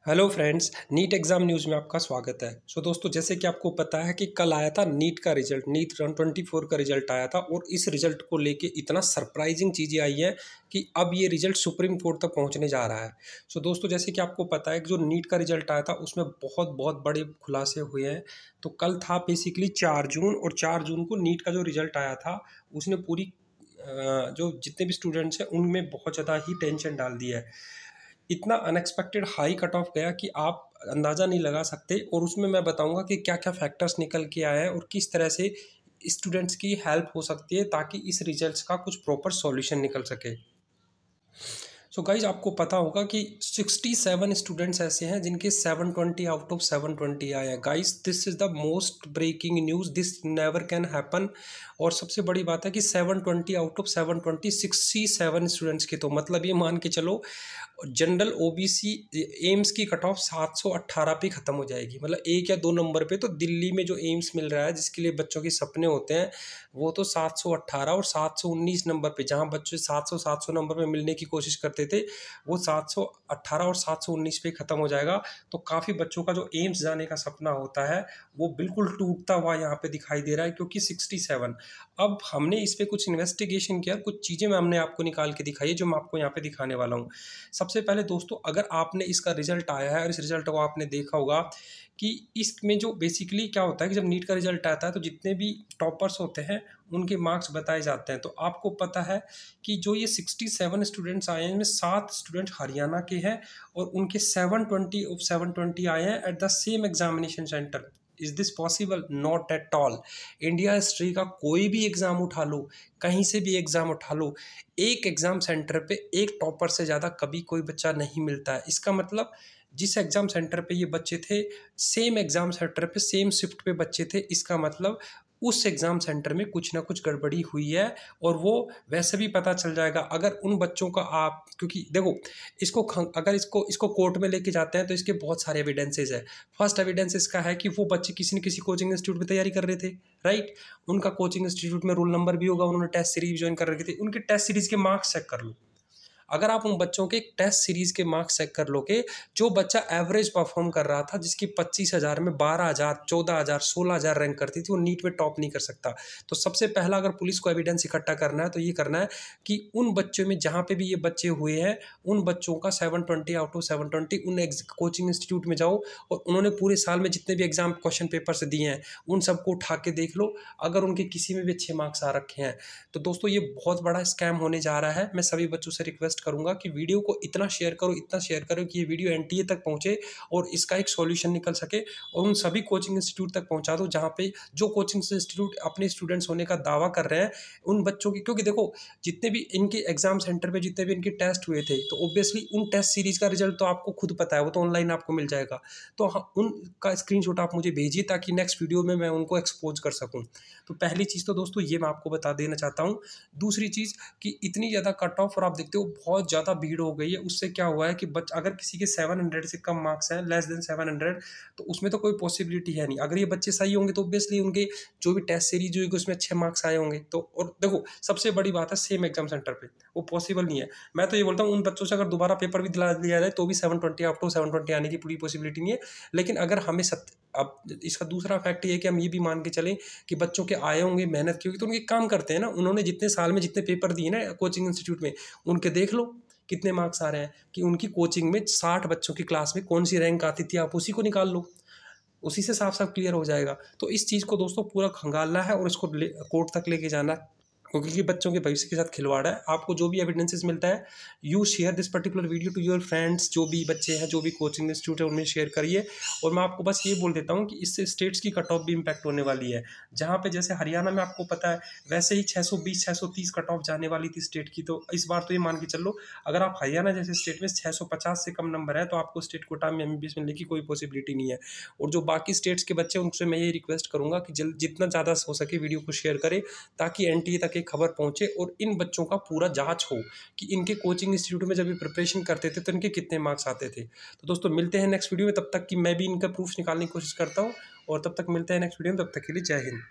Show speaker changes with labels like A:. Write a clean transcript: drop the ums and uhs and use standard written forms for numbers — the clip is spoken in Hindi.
A: Hello friends, NEET exam news में आपका स्वागत है। दोस्तों, जैसे कि आपको पता है कि कल आया था नीट का रिजल्ट, नीट 2024 का रिजल्ट आया था और इस रिजल्ट को लेके इतना सरप्राइजिंग चीज़ें आई हैं कि अब ये रिजल्ट सुप्रीम कोर्ट तक पहुंचने जा रहा है। दोस्तों, जैसे कि आपको पता है कि जो नीट का रिजल्ट आया था उसमें बहुत बहुत बड़े खुलासे हुए हैं। तो कल था बेसिकली 4 जून और 4 जून को नीट का जो रिजल्ट आया था उसने पूरी जो जितने भी स्टूडेंट्स हैं उनमें बहुत ज़्यादा ही टेंशन डाल दिया है। इतना अनएक्सपेक्टेड हाई कट ऑफ गया कि आप अंदाज़ा नहीं लगा सकते। और उसमें मैं बताऊंगा कि क्या क्या फैक्टर्स निकल के आए हैं और किस तरह से स्टूडेंट्स की हेल्प हो सकती है ताकि इस रिजल्ट्स का कुछ प्रॉपर सॉल्यूशन निकल सके। गाइज, आपको पता होगा कि 67 स्टूडेंट्स ऐसे हैं जिनके 720 आउट ऑफ 720 आए हैं। Guys, this is the most breaking news, this never can happen. और सबसे बड़ी बात है कि 720 आउट ऑफ 720 67 स्टूडेंट्स के, तो मतलब ये मान के चलो जनरल ओबीसी एम्स की कट ऑफ 718 पे ख़त्म हो जाएगी। मतलब 1 या 2 नंबर पे तो दिल्ली में जो एम्स मिल रहा है जिसके लिए बच्चों के सपने होते हैं वो तो 718 और 719 नंबर पे, जहां बच्चे 700 नंबर पे मिलने की कोशिश करते थे वो 718 और 719 पे ख़त्म हो जाएगा। तो काफ़ी बच्चों का जो एम्स जाने का सपना होता है वो बिल्कुल टूटता हुआ यहाँ पे दिखाई दे रहा है, क्योंकि 67। अब हमने इस पर कुछ इन्वेस्टिगेशन किया, कुछ चीज़ें मैं हमने आपको निकाल के दिखाई है जो मैं आपको यहाँ पे दिखाने वाला हूँ। सबसे पहले दोस्तों, अगर आपने इसका रिजल्ट आया है और इस रिजल्ट को आपने देखा होगा कि इसमें जो बेसिकली क्या होता है कि जब नीट का रिजल्ट आता है तो जितने भी टॉपर्स होते हैं उनके मार्क्स बताए जाते हैं। तो आपको पता है कि जो ये 67 स्टूडेंट्स आए हैं इनमें 7 स्टूडेंट हरियाणा के हैं और उनके 720 ऑफ 720 आए हैं at the same examination centre. Is this possible? Not at all. India history का कोई भी एग्ज़ाम उठा लो, कहीं से भी एग्ज़ाम उठा लो, एक एग्ज़ाम सेंटर पे एक टॉपर से ज़्यादा कभी कोई बच्चा नहीं मिलता है। इसका मतलब जिस एग्ज़ाम सेंटर पे ये बच्चे थे, सेम एग्ज़ाम सेंटर पे सेम शिफ्ट पे बच्चे थे, इसका मतलब उस एग्ज़ाम सेंटर में कुछ ना कुछ गड़बड़ी हुई है। और वो वैसे भी पता चल जाएगा अगर उन बच्चों का आप, क्योंकि देखो अगर इसको कोर्ट में लेके जाते हैं तो इसके बहुत सारे एविडेंसेस है। फर्स्ट एविडेंस इसका है कि वो बच्चे किसी न किसी कोचिंग इंस्टीट्यूट में तैयारी कर रहे थे, राइट। उनका कोचिंग इंस्टीट्यूट में रोल नंबर भी होगा, उन्होंने टेस्ट सीरीज ज्वाइन कर रखी थी, उनके टेस्ट सीरीज़ के मार्क्स चेक कर लो। अगर आप उन बच्चों के टेस्ट सीरीज़ के मार्क्स चेक कर लोगे, जो बच्चा एवरेज परफॉर्म कर रहा था जिसकी 25,000 में 12,000 14,000 16,000 रैंक करती थी, वो नीट में टॉप नहीं कर सकता। तो सबसे पहला अगर पुलिस को एविडेंस इकट्ठा करना है तो ये करना है कि उन बच्चों में जहाँ पे भी ये बच्चे हुए हैं उन बच्चों का 720 आउट ऑफ 720 उन कोचिंग इंस्टीट्यूट में जाओ और उन्होंने पूरे साल में जितने भी एग्जाम क्वेश्चन पेपर से दिए हैं उन सबको उठा के देख लो, अगर उनके किसी में भी अच्छे मार्क्स आ रखे हैं। तो दोस्तों, ये बहुत बड़ा स्कैम होने जा रहा है। मैं सभी बच्चों से रिक्वेस्ट करूंगा कि वीडियो को इतना शेयर करो कि ये वीडियो एनटीए तक पहुंचे और इसका एक सॉल्यूशन निकल सके। और उन सभी कोचिंग इंस्टीट्यूट तक पहुंचा दो जहां पे जो कोचिंग इंस्टीट्यूट अपने स्टूडेंट्स होने का दावा कर रहे हैं उन बच्चों की, क्योंकि देखो जितने भी इनके एग्जाम सेंटर पे जितने भी इनके टेस्ट हुए थे तो ऑब्वियसली उन टेस्ट सीरीज का रिजल्ट तो आपको खुद पता है, वो तो ऑनलाइन आपको मिल जाएगा। तो उनका स्क्रीनशॉट आप मुझे भेजिए ताकि नेक्स्ट वीडियो में मैं उनको एक्सपोज कर सकूं। तो पहली चीज़ तो दोस्तों ये मैं आपको बता देना चाहता हूँ। दूसरी चीज़ कि इतनी ज़्यादा कट ऑफ और आप देखते हो बहुत ज़्यादा भीड़ हो गई है, उससे क्या हुआ है कि अगर किसी के 700 से कम मार्क्स हैं, लेस देन 700, तो उसमें तो कोई पॉसिबिलिटी है नहीं। अगर ये बच्चे सही होंगे तो ऑब्वियसली उनके जो भी टेस्ट सीरीज होगी उसमें अच्छे मार्क्स आए होंगे। तो और देखो सबसे बड़ी बात है सेम एग्जाम सेंटर पे वो पॉसिबल नहीं है। मैं तो ये बोलता हूँ उन बच्चों से अगर दोबारा पेपर भी दिला दिया जाए तो भी 720 आउट ऑफ 720 आने की पूरी पॉसिबिलिटी नहीं है। लेकिन अगर हमें अब इसका दूसरा फैक्ट ये है कि हम ये भी मान के चलें कि बच्चों के आए होंगे, मेहनत की होगी, तो उनके काम करते हैं ना, उन्होंने जितने साल में जितने पेपर दिए ना कोचिंग इंस्टीट्यूट में, उनके देख लो कितने मार्क्स आ रहे हैं कि उनकी कोचिंग में 60 बच्चों की क्लास में कौन सी रैंक आती थी, आप उसी को निकाल लो, उसी से साफ साफ क्लियर हो जाएगा। तो इस चीज़ को दोस्तों पूरा खंगालना है और इसको कोर्ट तक लेके जाना है, क्योंकि बच्चों के भविष्य के साथ खिलवाड़ है। आपको जो भी एविडेंसेस मिलता है you share this particular video to your friends, जो भी बच्चे हैं जो भी कोचिंग इंस्टीट्यूट है उनमें शेयर करिए। और मैं आपको बस ये बोल देता हूँ कि इससे स्टेट्स की कट ऑफ भी इम्पैक्ट होने वाली है। जहाँ पे जैसे हरियाणा में आपको पता है वैसे ही 620 630 कट ऑफ जाने वाली थी स्टेट की, तो इस बार तो ये मान के चलो अगर आप हरियाणा जैसे स्टेट में 650 से कम नंबर है तो आपको स्टेट कोटा में एमबीबीएस मिलने की कोई पॉसिबिलिटी नहीं है। और जो बाकी स्टेट्स के बच्चे उनसे मैं ये रिक्वेस्ट करूँगा कि जितना ज़्यादा हो सके वीडियो को शेयर करें ताकि एनटीए तक एक खबर पहुँचे और इन बच्चों का पूरा जांच हो कि इनके कोचिंग इंस्टीट्यूट में जब ये प्रिपरेशन करते थे तो इनके कितने मार्क्स आते थे। तो दोस्तों मिलते हैं नेक्स्ट वीडियो में, तब तक कि मैं भी इनका प्रूफ निकालने की कोशिश करता हूँ। और तब तक मिलते हैं नेक्स्ट वीडियो में, तब तक के लिए जय हिंद।